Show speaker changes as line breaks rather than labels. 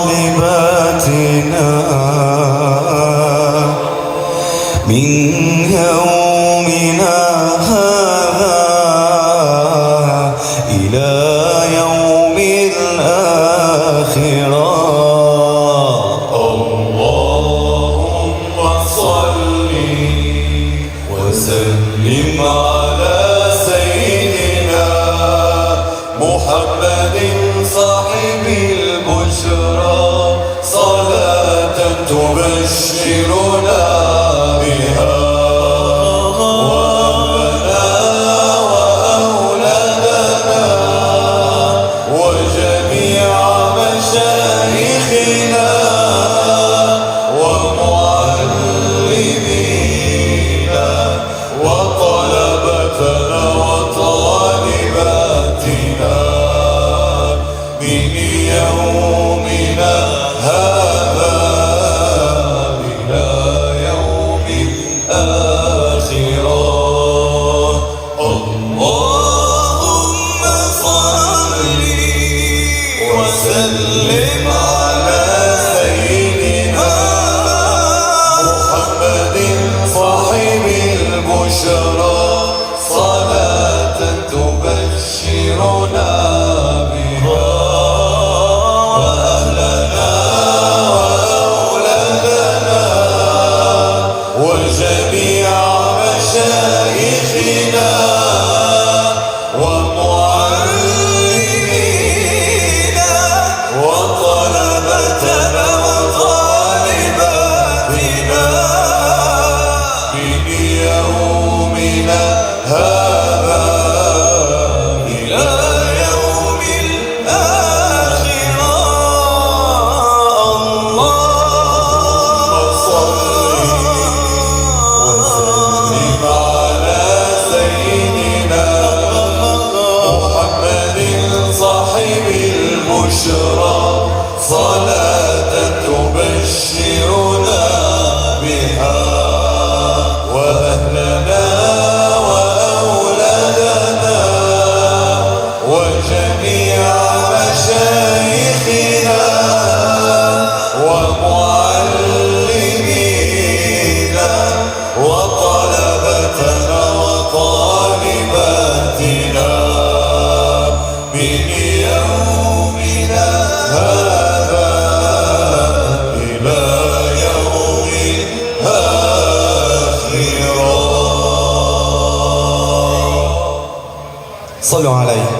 وطالباتنا من يومنا هذا إلى يوم الآخرة. اللهم صل وسلم على سيدنا محمد صاحب البشرى صلاة تبشرنا بها وأهلنا وأولادنا وجميع مشايخنا ومعلمينا وطلبتنا وطالباتنا من يومنا هذا إلى يوم الآخرة. اللهم صل وسلم على سيدنا محمد صاحب البشرى صلاة تبشرنا بها وأهلنا وأولادنا وجميع مشايخنا ومعلمينا وطلبتنا وطالباتنا من يومنا هذا إلى يوم الآخرة. اللهم صل وسلم على سيدنا محمد صاحب البشرى صلاة تبشرنا بها وأهلنا وأولادنا وجميع مشايخنا ومعلمينا وطلبتنا وطالباتنا من يومنا هذا إلى يوم الآخرة. صلوا عليه.